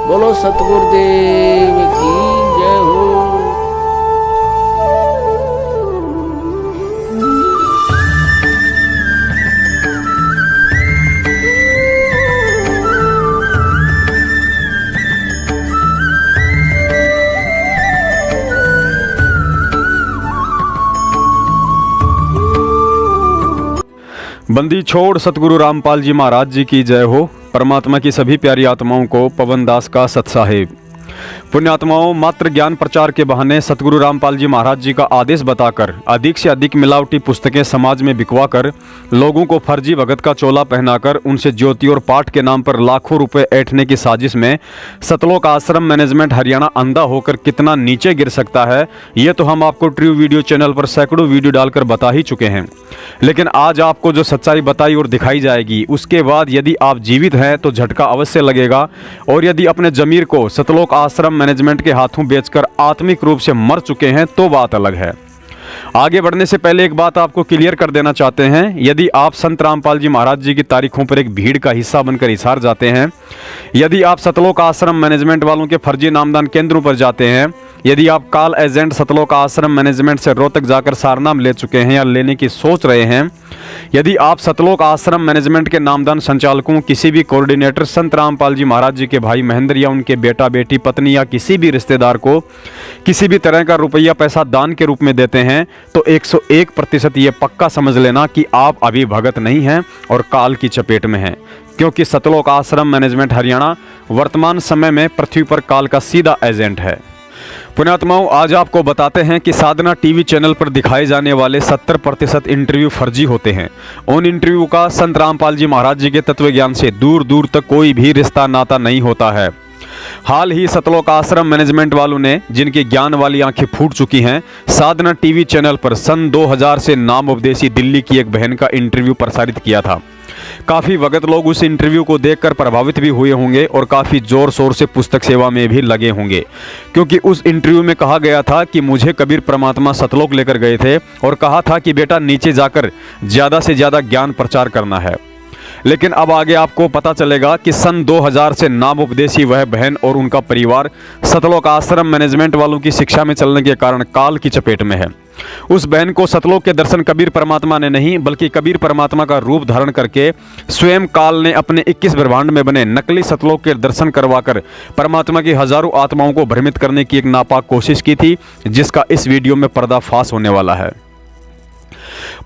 बोलो सतगुरुदेव की जय हो। बंदी छोड़ सतगुरु रामपाल जी महाराज जी की जय हो। परमात्मा की सभी प्यारी आत्माओं को पवन दास का सत साहेब। पुण्यात्माओं, मात्र ज्ञान प्रचार के बहाने सतगुरु रामपाल जी महाराज जी का आदेश बताकर अधिक से अधिक मिलावटी पुस्तकें समाज में बिकवाकर लोगों को फर्जी भगत का चोला पहनाकर उनसे ज्योति और पाठ के नाम पर लाखों रुपए ऐंठने की साजिश में सतलोक आश्रम मैनेजमेंट हरियाणा अंधा होकर कितना नीचे गिर सकता है, ये तो हम आपको ट्रू वीडियो चैनल पर सैकड़ों वीडियो डालकर बता ही चुके हैं। लेकिन आज आपको जो सच्चाई बताई और दिखाई जाएगी, उसके बाद यदि आप जीवित हैं तो झटका अवश्य लगेगा, और यदि अपने जमीर को सतलोक आश्रम मैनेजमेंट के हाथों बेचकर आत्मिक रूप से मर चुके हैं तो बात अलग है। आगे बढ़ने से पहले एक बात आपको क्लियर कर देना चाहते हैं, यदि आप संत रामपाल जी महाराज जी की तारीखों पर एक भीड़ का हिस्सा बनकर हिसार जाते हैं, यदि आप सतलोक आश्रम मैनेजमेंट वालों के फर्जी नामदान केंद्रों पर जाते हैं, यदि आप कॉल एजेंट सतलोक आश्रम मैनेजमेंट से रोहतक जाकर सारनाम ले चुके हैं या लेने की सोच रहे हैं, यदि आप सतलोक आश्रम मैनेजमेंट के नामदान संचालकों, किसी भी कोऑर्डिनेटर संत रामपाल जी महाराज जी के भाई महेंद्र या उनके बेटा बेटी पत्नी या किसी भी रिश्तेदार को किसी भी तरह का रुपया पैसा दान के रूप में देते हैं, तो 101% ये पक्का समझ लेना कि आप अभी भगत नहीं हैं और काल की चपेट में हैं, क्योंकि सतलोक आश्रम मैनेजमेंट हरियाणा वर्तमान समय में पृथ्वी पर काल का सीधा एजेंट है। पुण्यात्माओं, आज आपको बताते हैं कि साधना टीवी चैनल पर दिखाए जाने वाले 70% इंटरव्यू फर्जी होते हैं। उन इंटरव्यू का संत रामपाल जी महाराज जी के तत्व ज्ञान से दूर दूर तक कोई भी रिश्ता नाता नहीं होता है। हाल ही सतलोक आश्रम मैनेजमेंट वालों ने, जिनकी ज्ञान वाली आंखें फूट चुकी हैं, साधना टीवी चैनल पर सन 2000 से नाम उपदेशी दिल्ली की एक बहन का इंटरव्यू प्रसारित किया था। काफ़ी भगत लोग उस इंटरव्यू को देखकर प्रभावित भी हुए होंगे और काफ़ी ज़ोर शोर से पुस्तक सेवा में भी लगे होंगे, क्योंकि उस इंटरव्यू में कहा गया था कि मुझे कबीर परमात्मा सतलोक लेकर गए थे और कहा था कि बेटा नीचे जाकर ज़्यादा से ज़्यादा ज्ञान प्रचार करना है। लेकिन अब आगे आपको पता चलेगा कि सन 2000 से नाम उपदेशी वह बहन और उनका परिवार सतलोक आश्रम मैनेजमेंट वालों की शिक्षा में चलने के कारण काल की चपेट में है। उस बहन को सतलोक के दर्शन कबीर परमात्मा ने नहीं, बल्कि कबीर परमात्मा का रूप धारण करके स्वयं काल ने अपने 21 ब्रह्मांड में बने नकली सतलोक के दर्शन करवाकर परमात्मा की हजारों आत्माओं को भ्रमित करने की एक नापाक कोशिश की थी, जिसका इस वीडियो में पर्दाफाश होने वाला है।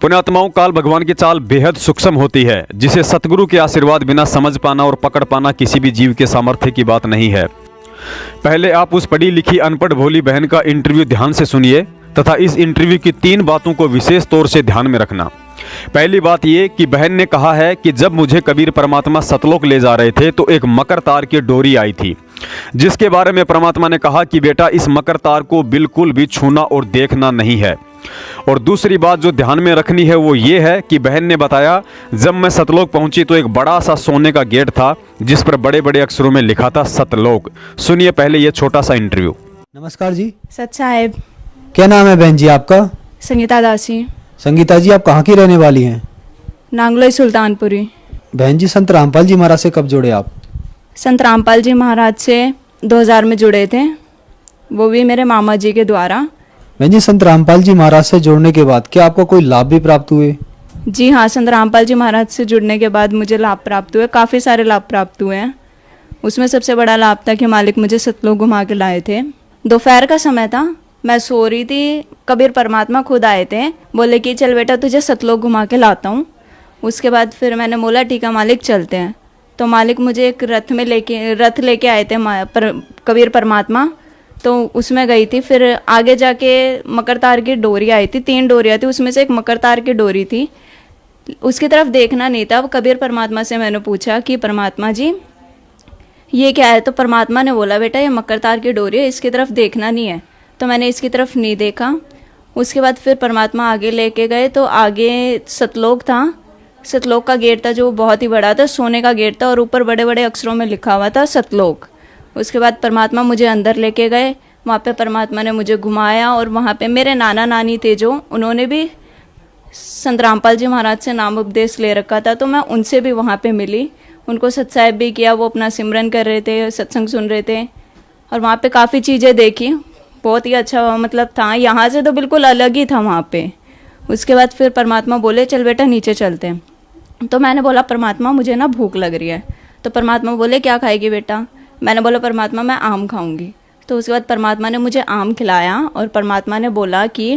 पुण्यात्माओं, काल भगवान की चाल बेहद सूक्ष्म होती है, जिसे सतगुरु के आशीर्वाद बिना समझ पाना और पकड़ पाना किसी भी जीव के सामर्थ्य की बात नहीं है। पहले आप उस पढ़ी लिखी अनपढ़ भोली बहन का इंटरव्यू ध्यान से सुनिए तथा इस इंटरव्यू की 3 बातों को विशेष तौर से ध्यान में रखना। पहली बात ये कि बहन ने कहा है कि जब मुझे कबीर परमात्मा सतलोक ले जा रहे थे तो एक मकर तार की डोरी आई थी, जिसके बारे में परमात्मा ने कहा कि बेटा इस मकर तार को बिल्कुल भी छूना और देखना नहीं है। और दूसरी बात जो ध्यान में रखनी है वो ये है कि बहन ने बताया, जब मैं सतलोक पहुंची तो एक बड़ा सा सोने का गेट था जिस पर बड़े बड़े अक्षरों में लिखा था सतलोक। सुनिए पहले ये छोटा सा इंटरव्यू। नमस्कार जी। सत साहेब। क्या नाम है बहन जी आपका? संगीता दासी। संगीता जी, आप कहाँ की रहने वाली हैं? नांगलोई सुल्तानपुरी। बहन जी, संत रामपाल जी महाराज से कब जुड़े आप? संत रामपाल जी महाराज से 2000 में जुड़े थे, वो भी मेरे मामा जी के द्वारा। बहन जी, संत रामपाल जी महाराज से जुड़ने के बाद क्या आपको कोई लाभ भी प्राप्त हुए? जी हाँ, संत रामपाल जी महाराज से जुड़ने के बाद मुझे लाभ प्राप्त हुए, काफ़ी सारे लाभ प्राप्त हुए हैं। उसमें सबसे बड़ा लाभ था कि मालिक मुझे सतलोक घुमा के लाए थे। दोपहर का समय था, मैं सो रही थी, कबीर परमात्मा खुद आए थे, बोले कि चल बेटा तुझे सतलोक घुमा के लाता हूँ। उसके बाद फिर मैंने बोला ठीक है मालिक चलते हैं। तो मालिक मुझे एक रथ लेके आए थे कबीर परमात्मा, तो उसमें गई थी। फिर आगे जाके मकर तार की डोरी आई थी, 3 डोरियाँ थी, उसमें से एक मकर तार की डोरी थी। उसकी तरफ देखना नहीं था। अब कबीर परमात्मा से मैंने पूछा कि परमात्मा जी ये क्या है? तो परमात्मा ने बोला बेटा ये मकर तार की डोरी है, इसकी तरफ देखना नहीं है। तो मैंने इसकी तरफ नहीं देखा। उसके बाद फिर परमात्मा आगे लेके गए तो आगे सतलोक था। सतलोक का गेट था जो बहुत ही बड़ा था, सोने का गेट था और ऊपर बड़े बड़े अक्षरों में लिखा हुआ था सतलोक। उसके बाद परमात्मा मुझे अंदर लेके गए, वहाँ पे परमात्मा ने मुझे घुमाया और वहाँ पे मेरे नाना नानी थे जो उन्होंने भी संत रामपाल जी महाराज से नाम उपदेश ले रखा था, तो मैं उनसे भी वहाँ पे मिली। उनको सत्साहिब भी किया, वो अपना सिमरन कर रहे थे, सत्संग सुन रहे थे, और वहाँ पे काफ़ी चीज़ें देखी, बहुत ही अच्छा मतलब था। यहाँ से तो बिल्कुल अलग ही था वहाँ पे। उसके बाद फिर परमात्मा बोले चल बेटा नीचे चलते हैं। तो मैंने बोला परमात्मा मुझे ना भूख लग रही है। तो परमात्मा बोले क्या खाएगी बेटा? मैंने बोला परमात्मा मैं आम खाऊंगी। तो उसके बाद परमात्मा ने मुझे आम खिलाया और परमात्मा ने बोला कि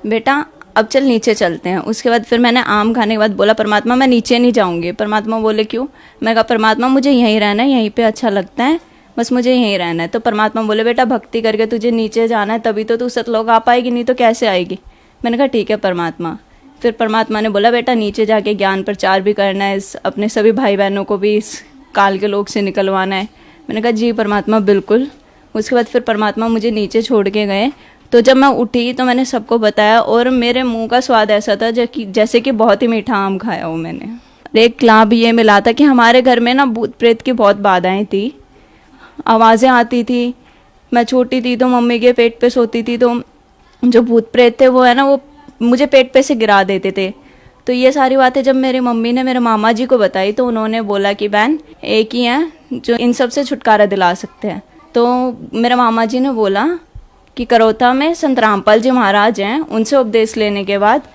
बेटा अब चल नीचे चलते हैं। उसके बाद फिर मैंने आम खाने के बाद बोला परमात्मा मैं नीचे नहीं जाऊंगी। परमात्मा बोले क्यों? मैं कहा परमात्मा मुझे यहीं रहना है, यहीं पे अच्छा लगता है, बस मुझे यहीं रहना है। तो परमात्मा बोले बेटा भक्ति करके तुझे नीचे जाना है, तभी तो तू सतलोक आ पाएगी, नहीं तो कैसे आएगी। मैंने कहा ठीक है परमात्मा। फिर परमात्मा ने बोला बेटा नीचे जाके ज्ञान प्रचार भी करना है, अपने सभी भाई बहनों को भी इस काल के लोग से निकलवाना है। मैंने कहा जी परमात्मा बिल्कुल। उसके बाद फिर परमात्मा मुझे नीचे छोड़ के गए। तो जब मैं उठी तो मैंने सबको बताया और मेरे मुंह का स्वाद ऐसा था जैसे कि बहुत ही मीठा आम खाया हो मैंने। एक लाभ ये मिला था कि हमारे घर में ना भूत प्रेत की बहुत बाधाएं थी, आवाज़ें आती थी। मैं छोटी थी तो मम्मी के पेट पे सोती थी, तो जो भूत प्रेत थे वो है ना वो मुझे पेट पे से गिरा देते थे। तो ये सारी बातें जब मेरी मम्मी ने मेरे मामा जी को बताई तो उन्होंने बोला कि बहन एक ही हैं जो इन सब से छुटकारा दिला सकते हैं। तो मेरे मामा जी ने बोला कि करौता में संत रामपाल जी महाराज हैं, उनसे उपदेश लेने के बाद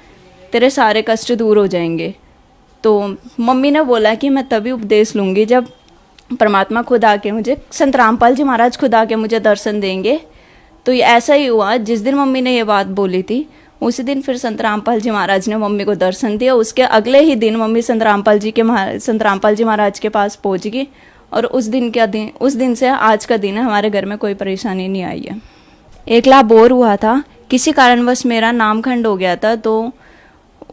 तेरे सारे कष्ट दूर हो जाएंगे। तो मम्मी ने बोला कि मैं तभी उपदेश लूँगी जब परमात्मा खुद आके मुझे, संत रामपाल जी महाराज खुद आके मुझे दर्शन देंगे। तो ये ऐसा ही हुआ। जिस दिन मम्मी ने ये बात बोली थी उसी दिन फिर संत रामपाल जी महाराज ने मम्मी को दर्शन दिया। उसके अगले ही दिन मम्मी संत रामपाल जी महाराज के पास पहुंच गई और उस दिन से आज का दिन है, हमारे घर में कोई परेशानी नहीं आई है। एक लाभ और हुआ था, किसी कारणवश मेरा नामखंड हो गया था, तो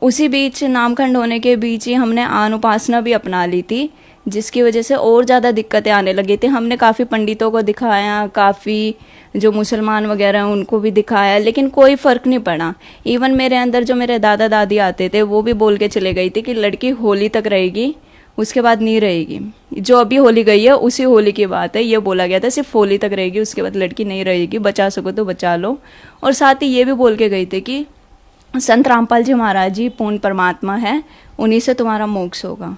उसी बीच नामखंड होने के बीच ही हमने अनुपासना भी अपना ली थी, जिसकी वजह से और ज़्यादा दिक्कतें आने लगी थी। हमने काफ़ी पंडितों को दिखाया, काफ़ी जो मुसलमान वगैरह हैं उनको भी दिखाया, लेकिन कोई फ़र्क नहीं पड़ा। इवन मेरे अंदर जो मेरे दादा दादी आते थे वो भी बोल के चले गई थी कि लड़की होली तक रहेगी, उसके बाद नहीं रहेगी। जो अभी होली गई है उसी होली की बात है, ये बोला गया था सिर्फ होली तक रहेगी, उसके बाद लड़की नहीं रहेगी, बचा सको तो बचा लो। और साथ ही ये भी बोल के गई थी कि संत रामपाल जी महाराज जी पूर्ण परमात्मा है, उन्हीं से तुम्हारा मोक्ष होगा।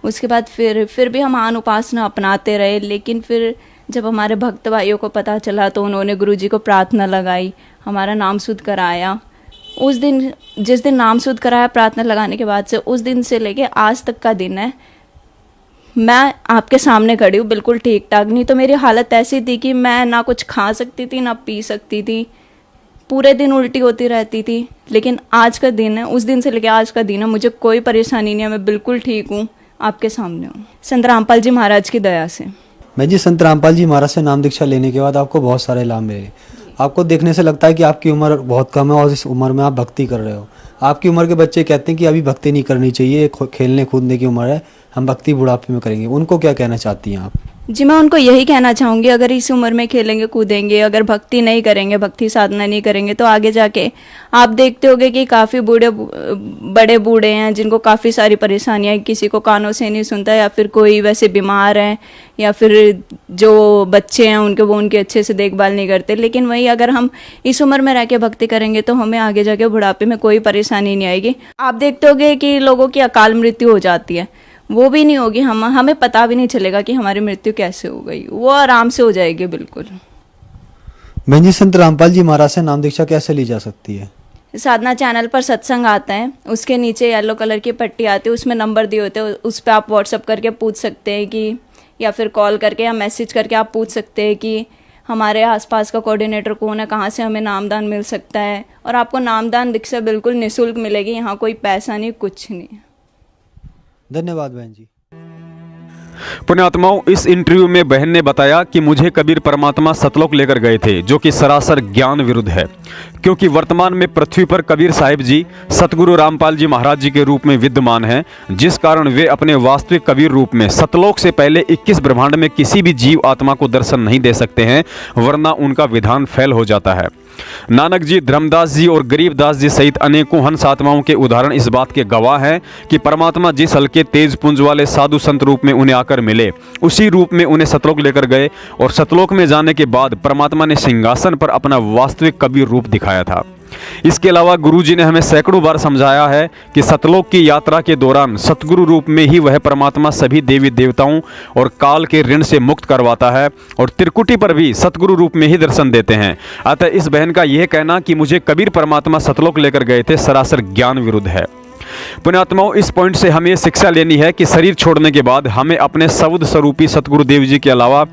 उसके बाद फिर भी हम अनुपासना अपनाते रहे, लेकिन फिर जब हमारे भक्त भाइयों को पता चला तो उन्होंने गुरुजी को प्रार्थना लगाई, हमारा नाम शुद्ध कराया। उस दिन जिस दिन नाम शुद्ध कराया प्रार्थना लगाने के बाद से, उस दिन से लेके आज तक का दिन है, मैं आपके सामने खड़ी हूँ बिल्कुल ठीक ठाक। नहीं तो मेरी हालत ऐसी थी कि मैं ना कुछ खा सकती थी ना पी सकती थी, पूरे दिन उल्टी होती रहती थी। लेकिन आज का दिन है, उस दिन से लेके आज का दिन है, मुझे कोई परेशानी नहीं है, मैं बिल्कुल ठीक हूँ, आपके सामने हूँ संत रामपाल जी महाराज की दया से। मैं जी संत रामपाल जी महाराज से नाम दीक्षा लेने के बाद आपको बहुत सारे लाभ मिले। आपको देखने से लगता है कि आपकी उम्र बहुत कम है और इस उम्र में आप भक्ति कर रहे हो। आपकी उम्र के बच्चे कहते हैं कि अभी भक्ति नहीं करनी चाहिए, खेलने कूदने की उम्र है, हम भक्ति बुढ़ापे में करेंगे। उनको क्या कहना चाहती हैं आप? जी मैं उनको यही कहना चाहूँगी, अगर इस उम्र में खेलेंगे कूदेंगे, अगर भक्ति नहीं करेंगे, भक्ति साधना नहीं करेंगे, तो आगे जाके आप देखते होंगे कि काफ़ी बड़े बूढ़े हैं जिनको काफ़ी सारी परेशानियाँ, किसी को कानों से नहीं सुनता, या फिर कोई वैसे बीमार है, या फिर जो बच्चे हैं वो उनकी अच्छे से देखभाल नहीं करते। लेकिन वही अगर हम इस उम्र में रह के भक्ति करेंगे तो हमें आगे जाके बुढ़ापे में कोई परेशानी नहीं आएगी। आप देखते होंगे कि लोगों की अकाल मृत्यु हो जाती है, वो भी नहीं होगी, हमें पता भी नहीं चलेगा कि हमारी मृत्यु कैसे हो गई, वो आराम से हो जाएगी बिल्कुल। बहन जी संत रामपाल जी महाराज से नाम दीक्षा कैसे ली जा सकती है? साधना चैनल पर सत्संग आता है, उसके नीचे येलो कलर की पट्टी आती है, उसमें नंबर दिए होते हैं, उस पर आप व्हाट्सअप करके पूछ सकते हैं कि, या फिर कॉल करके या मैसेज करके आप पूछ सकते हैं कि हमारे आसपास का कोऑर्डिनेटर कौन है, कहाँ से हमें नामदान मिल सकता है। और आपको नामदान दीक्षा बिल्कुल निःशुल्क मिलेगी, यहाँ कोई पैसा नहीं, कुछ नहीं। धन्यवाद बहन जी। पुण्यात्माओं, इस इंटरव्यू में बहन ने बताया कि मुझे कबीर परमात्मा सतलोक लेकर गए थे, जो कि सरासर ज्ञान विरुद्ध है, क्योंकि वर्तमान में पृथ्वी पर कबीर साहिब जी सतगुरु रामपाल जी महाराज जी के रूप में विद्यमान हैं, जिस कारण वे अपने वास्तविक कबीर रूप में सतलोक से पहले 21 ब्रह्मांड में किसी भी जीव आत्मा को दर्शन नहीं दे सकते हैं, वरना उनका विधान फेल हो जाता है। नानक जी, धर्मदास जी और गरीबदास जी सहित अनेकों हंस आत्माओं के उदाहरण इस बात के गवाह हैं कि परमात्मा जिस हल्के तेज पुंज वाले साधु संत रूप में उन्हें आकर मिले, उसी रूप में उन्हें सतलोक लेकर गए, और सतलोक में जाने के बाद परमात्मा ने सिंहासन पर अपना वास्तविक कबीर रूप दिखाया था। इसके अलावा गुरुजी ने हमें सैकड़ों बार समझाया है कि सतलोक की यात्रा के दौरान सतगुरु रूप में ही वह परमात्मा सभी देवी देवताओं और काल के ऋण से मुक्त करवाता है और त्रिकुटी पर भी सतगुरु रूप में ही दर्शन देते हैं। अतः इस बहन का यह कहना कि मुझे कबीर परमात्मा सतलोक लेकर गए थे सरासर ज्ञान विरुद्ध है। पुण्यात्माओं, इस पॉइंट से हमें शिक्षा लेनी है कि शरीर छोड़ने के बाद हमें अपने सवद स्वरूपी सतगुरु देव जी के अलावा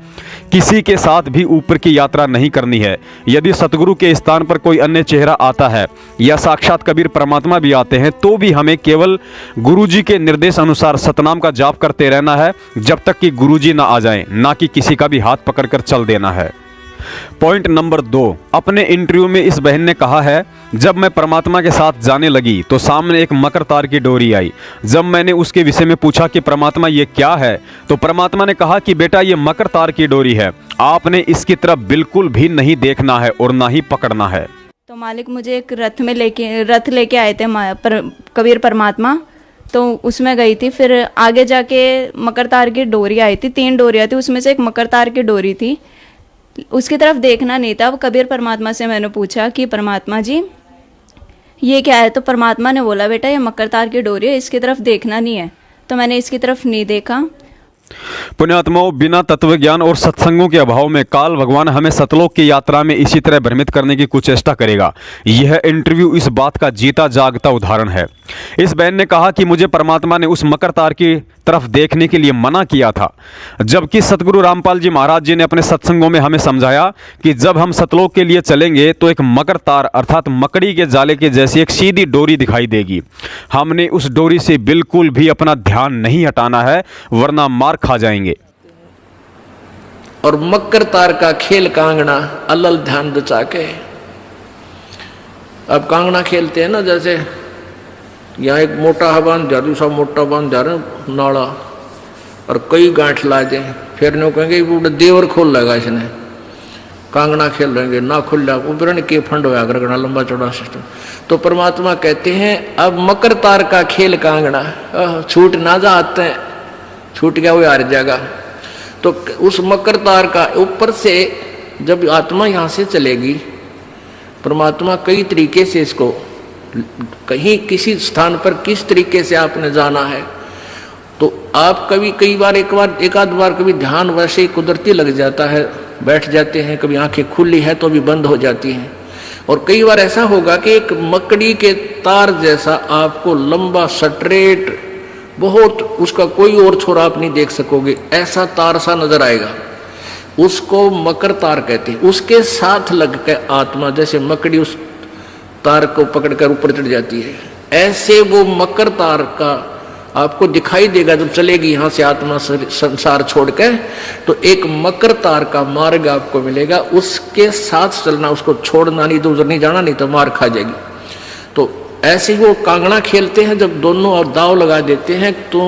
किसी के साथ भी ऊपर की यात्रा नहीं करनी है। यदि सतगुरु के स्थान पर कोई अन्य चेहरा आता है या साक्षात कबीर परमात्मा भी आते हैं तो भी हमें केवल गुरु जी के निर्देश अनुसार सतनाम का जाप करते रहना है जब तक कि गुरु जी ना आ जाएं, ना कि किसी का भी हाथ पकड़कर चल देना है। पॉइंट नंबर 2, अपने इंटरव्यू में इस बहन ने कहा है, जब मैं परमात्मा के साथ जाने लगी तो सामने एक मकर तार की डोरी आई। जब मैंने उसके विषय में पूछा कि परमात्मा ये क्या है, तो परमात्मा ने कहा कि बेटा ये मकर तार की डोरी है, आपने इसकी तरफ बिल्कुल भी नहीं देखना है और ना ही पकड़ना है। तो मालिक मुझे एक रथ लेके आए थे कबीर परमात्मा, तो उसमें गई थी। फिर आगे जाके मकर तार की डोरी आई थी, 3 डोरियाँ थी, उसमें से एक मकर तार की डोरी थी, उसकी तरफ देखना नहीं था। अब कबीर परमात्मा से मैंने पूछा कि परमात्मा जी ये क्या है, तो परमात्मा ने बोला बेटा ये मकर तार की डोरी है, इसकी तरफ देखना नहीं है। तो मैंने इसकी तरफ नहीं देखा। पुण्यात्माओं, बिना तत्व ज्ञान और सत्संगों के अभाव में काल भगवान हमें सतलोक की यात्रा में इसी तरह भ्रमित करने की कुचेष्टा करेगा। यह इंटरव्यू इस बात का जीता जागता उदाहरण है। इस बहन ने कहा कि मुझे परमात्मा ने उस मकर तार की तरफ देखने के लिए मना किया था, जबकि सतगुरु रामपाल जी महाराज जी ने अपने सत्संगों में हमें समझाया कि जब हम सतलोक के लिए चलेंगे तो एक मकर तार अर्थात मकड़ी के जाले के जैसी एक सीधी डोरी दिखाई देगी। हमने उस डोरी से बिल्कुल भी अपना ध्यान नहीं हटाना है, वरना मार खा जाएंगे। और मकर तार का खेल कांगना अलल ध्यान दचा के। अब कांगना खेलते हैं ना, जैसे यहाँ एक मोटा बांध जा, दूसरा मोटा बांध जा रहे नाला, और कई गांठ ला जाए, फिर नो कहेंगे वो देवर खोल लगा इसने, कांगना खेल रहेंगे ना खुल जा, उबरण के फंड होया करना लंबा चौड़ा सिस्टम। तो परमात्मा कहते हैं अब मकर तार का खेल कांगना, छूट ना जाते हैं, छूट गया वो हार जाएगा। तो उस मकर तार का ऊपर से जब आत्मा यहाँ से चलेगी, परमात्मा कई तरीके से इसको कहीं किसी स्थान पर किस तरीके से आपने जाना है, तो आप कभी एक आध बार कभी ध्यान वैसे ही कुदरती लग जाता है, बैठ जाते हैं, कभी आंखें खुली है तो भी बंद हो जाती हैं, और कई बार ऐसा होगा कि एक मकड़ी के तार जैसा आपको लंबा स्ट्रेट बहुत, उसका कोई और छोर आप नहीं देख सकोगे, ऐसा तार सा नजर आएगा, उसको मकर तार कहते हैं। उसके साथ लग के आत्मा जैसे मकड़ी उस तार को पकड़कर ऊपर चढ़ जाती है, ऐसे वो मकर तार का आपको दिखाई देगा जब चलेगी यहाँ से आत्मा संसार छोड़ के, तो एक मकर तार का मार्ग आपको मिलेगा, उसके साथ चलना, उसको छोड़ना नहीं, तो उधर नहीं जाना, नहीं तो मार खा जाएगी। तो ऐसे ही वो कांगड़ा खेलते हैं, जब दोनों और दाव लगा देते हैं, तू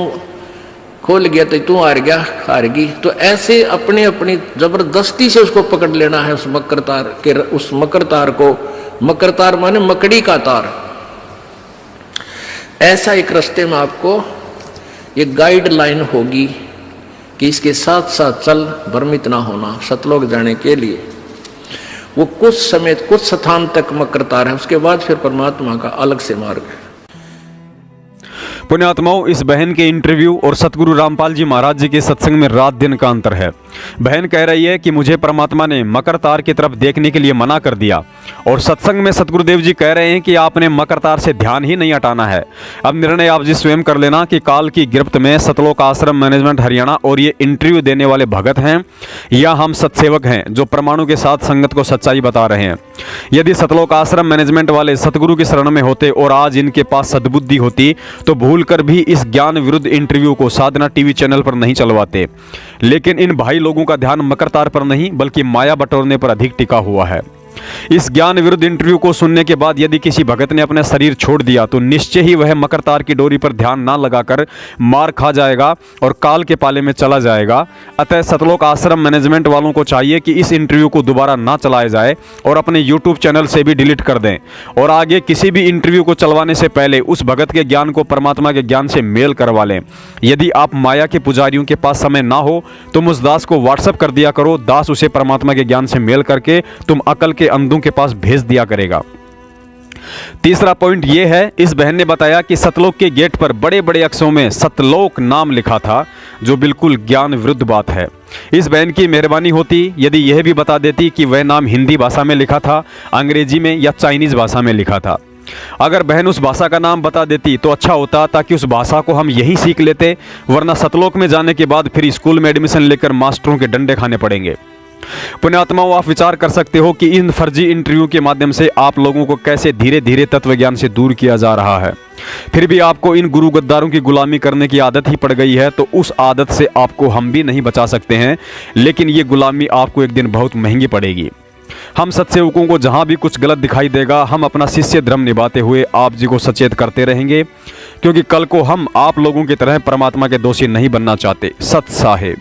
खोल गया तो तू हार गया, हारगी, तो ऐसे अपने अपनी जबरदस्ती से उसको पकड़ लेना है, उस मकर तार के, उस मकर तार को। मकर तार माने मकड़ी का तार। ऐसा एक रास्ते में आपको ये गाइडलाइन होगी कि इसके साथ साथ चल, भ्रमित ना होना। सतलोक जाने के लिए वो कुछ समय कुछ स्थान तक मकर तार है, उसके बाद फिर परमात्मा का अलग से मार्ग है। पुण्यात्माओं, इस बहन के इंटरव्यू और सतगुरु रामपाल जी महाराज जी के सत्संग में रात दिन का अंतर है। बहन कह रही है कि मुझे परमात्मा ने मकर तार की तरफ देखने के लिए मना कर दिया, और सत्संग में सतगुरुदेव जी कह रहे हैं कि आपने मकर तार से ध्यान ही नहीं हटाना है। अब निर्णय आप जी स्वयं कर लेना कि काल की गिरफ्त में सतलोक आश्रम मैनेजमेंट हरियाणा और ये इंटरव्यू देने वाले भगत हैं या हम सत्सेवक हैं जो परमाणु के साथ संगत को सच्चाई बता रहे हैं। यदि सतलोक आश्रम मैनेजमेंट वाले सतगुरु की शरण में होते और आज इनके पास सद्बुद्धि होती तो भूल कर भी इस ज्ञान विरुद्ध इंटरव्यू को साधना टीवी चैनल पर नहीं चलवाते। लेकिन इन भाई लोगों का ध्यान मकर तार पर नहीं बल्कि माया बटोरने पर अधिक टिका हुआ है। इस ज्ञान विरुद्ध इंटरव्यू को सुनने के बाद यदि किसी भगत ने अपना शरीर छोड़ दिया तो निश्चय ही वह मकर तार की डोरी पर ध्यान ना लगाकर मार खा जाएगा और काल के पाले में चला जाएगा। अतः सतलोक आश्रम मैनेजमेंट वालों को चाहिए कि इस इंटरव्यू को दोबारा ना चलाया जाए और अपने यूट्यूब चैनल से भी डिलीट कर दें, और आगे किसी भी इंटरव्यू को चलवाने से पहले उस भगत के ज्ञान को परमात्मा के ज्ञान से मेल करवा लें। यदि आप माया के पुजारियों के पास समय ना हो तो उस दास को व्हाट्सएप कर दिया करो, दास उसे परमात्मा के ज्ञान से मेल करके तुम अकल के अंधों के पास भेज दिया करेगा। तीसरा पॉइंट ये है, इस बहन ने बताया कि सतलोक के गेट पर बड़े बड़े अक्षरों में सतलोक नाम लिखा था, जो बिल्कुल ज्ञान विरुद्ध बात है। इस बहन की मेहरबानी होती यदि यह भी बता देती कि वह नाम हिंदी भाषा में लिखा था, अंग्रेजी में या चाइनीज़ भाषा में लिखा था। अगर बहन उस भाषा का नाम बता देती तो अच्छा होता, ताकि उस भाषा को हम यही सीख लेते, वरना सतलोक में जाने के बाद फिर स्कूल में एडमिशन लेकर मास्टरों के डंडे खाने पड़ेंगे। पुण्यात्माओं, आप विचार कर सकते हो कि इन फर्जी इंटरव्यू के माध्यम से आप लोगों को कैसे धीरे धीरे तत्व ज्ञान से दूर किया जा रहा है। फिर भी आपको इन गुरु गद्दारों की गुलामी करने की आदत ही पड़ गई है, तो उस आदत से आपको हम भी नहीं बचा सकते हैं, लेकिन ये गुलामी आपको एक दिन बहुत महंगी पड़ेगी। हम सत्सेवकों को जहाँ भी कुछ गलत दिखाई देगा, हम अपना शिष्य धर्म निभाते हुए आप जी को सचेत करते रहेंगे, क्योंकि कल को हम आप लोगों की तरह परमात्मा के दोषी नहीं बनना चाहते। सत साहेब।